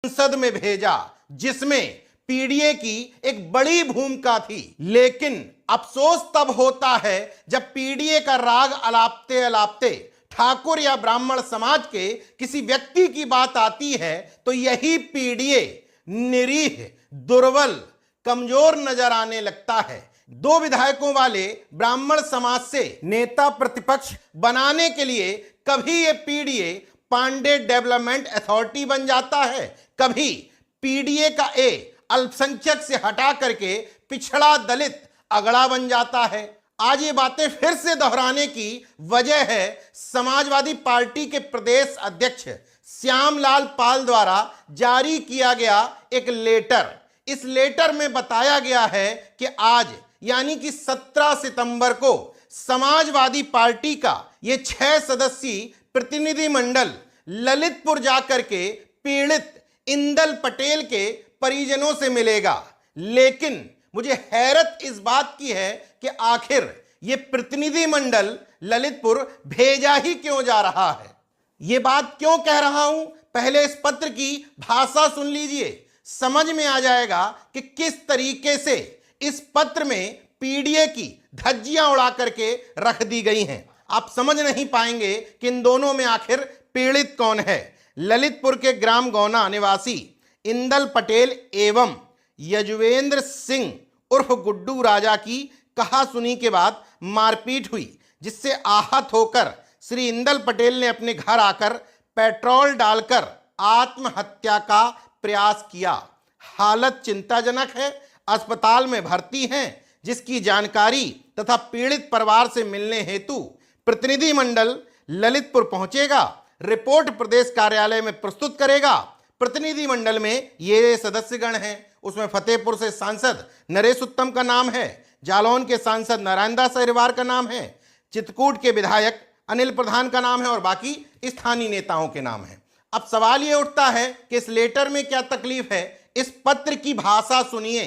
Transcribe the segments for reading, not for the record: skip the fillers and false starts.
संसद में भेजा जिसमें पीडीए की एक बड़ी भूमिका थी। लेकिन अफसोस तब होता है जब पीडीए का राग अलापते अलापते ठाकुर या ब्राह्मण समाज के किसी व्यक्ति की बात आती है तो यही पीडीए निरीह, दुर्बल, कमजोर नजर आने लगता है। 2 विधायकों वाले ब्राह्मण समाज से नेता प्रतिपक्ष बनाने के लिए कभी ये पीडीए पांडे डेवलपमेंट अथॉरिटी बन जाता है, कभी पीडीए का ए अल्पसंख्यक से हटा करके पिछड़ा दलित अगड़ा बन जाता है। आज ये बातें फिर से दोहराने की वजह है समाजवादी पार्टी के प्रदेश अध्यक्ष श्यामलाल पाल द्वारा जारी किया गया एक लेटर। इस लेटर में बताया गया है कि आज यानी कि 17 सितंबर को समाजवादी पार्टी का ये 6 सदस्यीय प्रतिनिधिमंडल ललितपुर जाकर के पीड़ित इंदल पटेल के परिजनों से मिलेगा। लेकिन मुझे हैरत इस बात की है कि आखिर ये प्रतिनिधिमंडल ललितपुर भेजा ही क्यों जा रहा है। ये बात क्यों कह रहा हूं, पहले इस पत्र की भाषा सुन लीजिए, समझ में आ जाएगा कि किस तरीके से इस पत्र में पीडीए की धज्जियां उड़ा करके रख दी गई हैं। आप समझ नहीं पाएंगे कि इन दोनों में आखिर पीड़ित कौन है। ललितपुर के ग्राम गौना निवासी इंदल पटेल एवं यजुवेंद्र सिंह उर्फ गुड्डू राजा की कहा सुनी के बाद मारपीट हुई, जिससे आहत होकर श्री इंदल पटेल ने अपने घर आकर पेट्रोल डालकर आत्महत्या का प्रयास किया। हालत चिंताजनक है, अस्पताल में भर्ती हैं, जिसकी जानकारी तथा पीड़ित परिवार से मिलने हेतु प्रतिनिधिमंडल ललितपुर पहुंचेगा, रिपोर्ट प्रदेश कार्यालय में प्रस्तुत करेगा। प्रतिनिधिमंडल में ये सदस्यगण हैं, उसमें फतेहपुर से सांसद नरेश उत्तम का नाम है, जालौन के सांसद नारायण दास अहिरवार का नाम है, चित्रकूट के विधायक अनिल प्रधान का नाम है और बाकी स्थानीय नेताओं के नाम है। अब सवाल ये उठता है कि इस लेटर में क्या तकलीफ है। इस पत्र की भाषा सुनिए,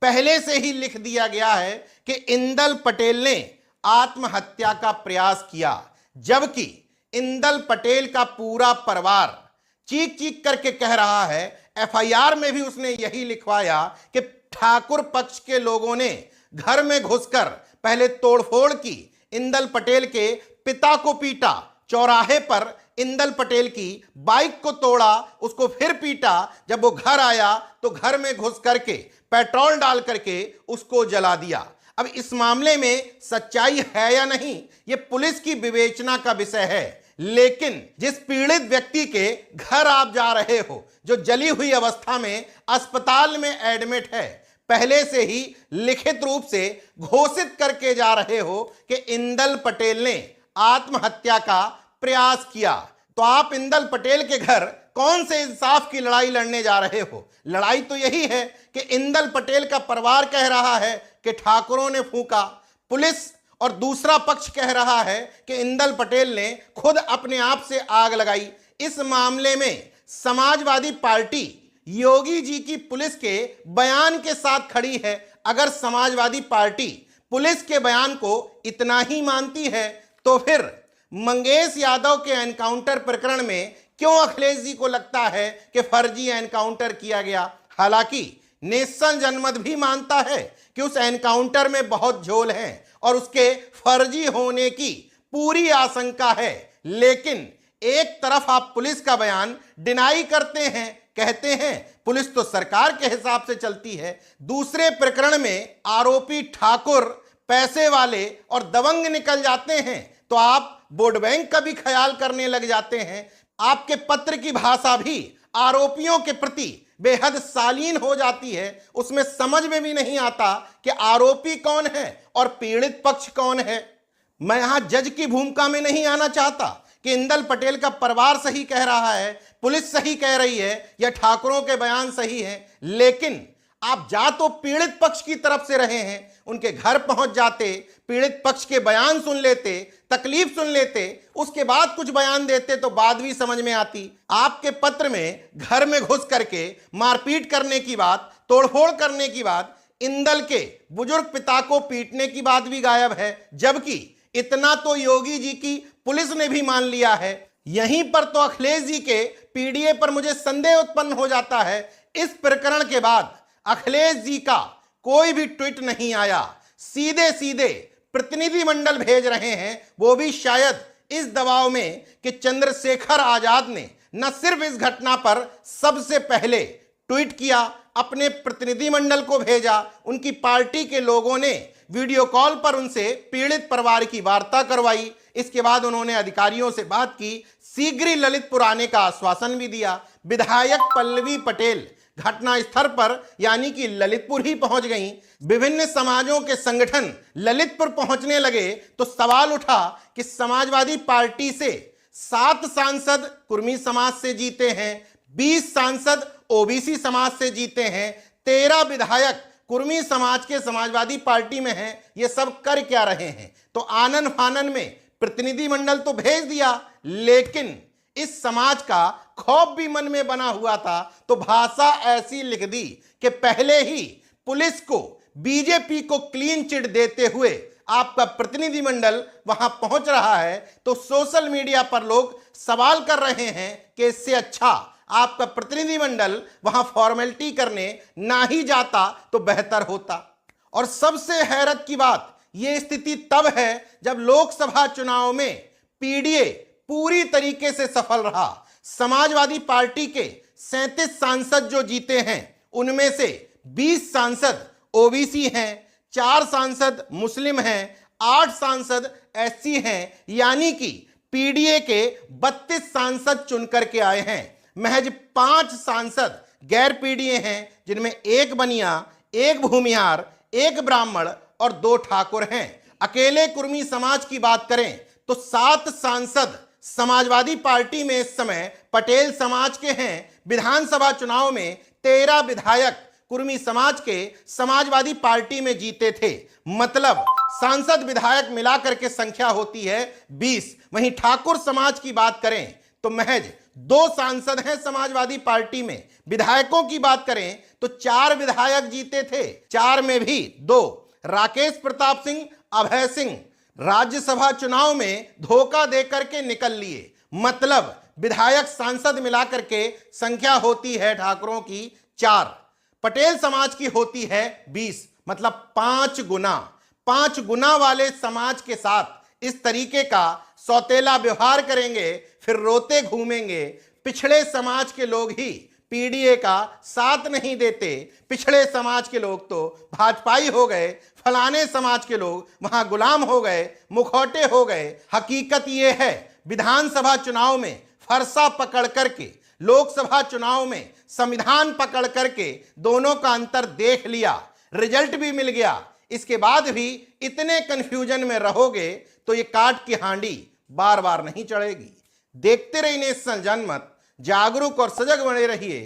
पहले से ही लिख दिया गया है कि इंदल पटेल ने आत्महत्या का प्रयास किया, जबकि इंदल पटेल का पूरा परिवार चीख चीख करके कह रहा है, एफआईआर में भी उसने यही लिखवाया कि ठाकुर पक्ष के लोगों ने घर में घुसकर पहले तोड़फोड़ की, इंदल पटेल के पिता को पीटा, चौराहे पर इंदल पटेल की बाइक को तोड़ा, उसको फिर पीटा, जब वो घर आया तो घर में घुस करके पेट्रोल डाल करके उसको जला दिया। अब इस मामले में सच्चाई है या नहीं, ये पुलिस की विवेचना का विषय है। लेकिन जिस पीड़ित व्यक्ति के घर आप जा रहे हो, जो जली हुई अवस्था में अस्पताल में एडमिट है, पहले से ही लिखित रूप से घोषित करके जा रहे हो कि इंदल पटेल ने आत्महत्या का प्रयास किया, तो आप इंदल पटेल के घर कौन से इंसाफ की लड़ाई लड़ने जा रहे हो। लड़ाई तो यही है कि इंदल पटेल का परिवार कह रहा है कि ठाकुरों ने फूंका, पुलिस और दूसरा पक्ष कह रहा है कि इंदल पटेल ने खुद अपने आप से आग लगाई। इस मामले में समाजवादी पार्टी योगी जी की पुलिस के बयान के साथ खड़ी है। अगर समाजवादी पार्टी पुलिस के बयान को इतना ही मानती है तो फिर मंगेश यादव के एनकाउंटर प्रकरण में क्यों अखिलेश जी को लगता है कि फर्जी एनकाउंटर किया गया। हालांकि नेशन जनमत भी मानता है कि उस एनकाउंटर में बहुत झोल है और उसके फर्जी होने की पूरी आशंका है। लेकिन एक तरफ आप पुलिस का बयान डिनाई करते हैं, कहते हैं पुलिस तो सरकार के हिसाब से चलती है, दूसरे प्रकरण में आरोपी ठाकुर पैसे वाले और दबंग निकल जाते हैं तो आप वोट बैंक का भी ख्याल करने लग जाते हैं। आपके पत्र की भाषा भी आरोपियों के प्रति बेहद शालीन हो जाती है, उसमें समझ में भी नहीं आता कि आरोपी कौन है और पीड़ित पक्ष कौन है। मैं यहां जज की भूमिका में नहीं आना चाहता कि इंदल पटेल का परिवार सही कह रहा है, पुलिस सही कह रही है या ठाकुरों के बयान सही है, लेकिन आप जा तो पीड़ित पक्ष की तरफ से रहे हैं, उनके घर पहुंच जाते, पीड़ित पक्ष के बयान सुन लेते, तकलीफ सुन लेते, उसके बाद कुछ बयान देते तो बात भी समझ में आती। आपके पत्र में घर में घुस करके मारपीट करने की बात, तोड़फोड़ करने की बात, इंदल के बुजुर्ग पिता को पीटने की बात भी गायब है, जबकि इतना तो योगी जी की पुलिस ने भी मान लिया है। यहीं पर तो अखिलेश जी के पीडीए पर मुझे संदेह उत्पन्न हो जाता है। इस प्रकरण के बाद अखिलेश जी का कोई भी ट्वीट नहीं आया, सीधे सीधे प्रतिनिधिमंडल भेज रहे हैं, वो भी शायद इस दबाव में कि चंद्रशेखर आजाद ने न सिर्फ इस घटना पर सबसे पहले ट्वीट किया, अपने प्रतिनिधिमंडल को भेजा, उनकी पार्टी के लोगों ने वीडियो कॉल पर उनसे पीड़ित परिवार की वार्ता करवाई। इसके बाद उन्होंने अधिकारियों से बात की, शीघ्र ही ललितपुर आने का आश्वासन भी दिया। विधायक पल्लवी पटेल घटना स्थल पर यानी कि ललितपुर ही पहुंच गईं। विभिन्न समाजों के संगठन ललितपुर पहुंचने लगे तो सवाल उठा कि समाजवादी पार्टी से 7 सांसद कुर्मी समाज से जीते हैं, 20 सांसद ओबीसी समाज से जीते हैं, 13 विधायक कुर्मी समाज के समाजवादी पार्टी में हैं, ये सब कर क्या रहे हैं? तो आनन फानन में प्रतिनिधिमंडल तो भेज दिया, लेकिन इस समाज का खौफ भी मन में बना हुआ था, तो भाषा ऐसी लिख दी कि पहले ही पुलिस को, बीजेपी को क्लीन चिट देते हुए आपका प्रतिनिधिमंडल वहां पहुंच रहा है, तो सोशल मीडिया पर लोग सवाल कर रहे हैं कि इससे अच्छा आपका प्रतिनिधिमंडल वहां फॉर्मेलिटी करने ना ही जाता तो बेहतर होता। और सबसे हैरत की बात यह स्थिति तब है जब लोकसभा चुनाव में पीडीए पूरी तरीके से सफल रहा। समाजवादी पार्टी के 37 सांसद जो जीते हैं, उनमें से 20 सांसद ओबीसी हैं, 4 सांसद मुस्लिम हैं, 8 सांसद एससी हैं, यानी कि पीडीए के 32 सांसद चुनकर के आए हैं। महज 5 सांसद गैर पीडीए हैं, जिनमें 1 बनिया, 1 भूमिहार, 1 ब्राह्मण और 2 ठाकुर हैं। अकेले कुर्मी समाज की बात करें तो 7 सांसद समाजवादी पार्टी में इस समय पटेल समाज के हैं। विधानसभा चुनाव में 13 विधायक कुर्मी समाज के समाजवादी पार्टी में जीते थे। मतलब सांसद विधायक मिलाकर के संख्या होती है 20। वहीं ठाकुर समाज की बात करें तो महज 2 सांसद हैं समाजवादी पार्टी में। विधायकों की बात करें तो 4 विधायक जीते थे, 4 में भी 2 राकेश प्रताप सिंह, अभय सिंह राज्यसभा चुनाव में धोखा देकर के निकल लिए। मतलब विधायक सांसद मिलाकर के संख्या होती है ठाकुरों की 4, पटेल समाज की होती है 20। मतलब 5 गुना वाले समाज के साथ इस तरीके का सौतेला व्यवहार करेंगे, फिर रोते घूमेंगे। पिछड़े समाज के लोग ही पीडीए का साथ नहीं देते, पिछड़े समाज के लोग तो भाजपाई हो गए, फलाने समाज के लोग वहां गुलाम हो गए, मुखौटे हो गए। हकीकत यह है विधानसभा चुनाव में फरसा पकड़ करके, लोकसभा चुनाव में संविधान पकड़ करके दोनों का अंतर देख लिया, रिजल्ट भी मिल गया। इसके बाद भी इतने कंफ्यूजन में रहोगे तो ये काट की हांडी बार बार नहीं चढ़ेगी। देखते रहिए नेशन जनमत, जागरूक और सजग बने रहिए।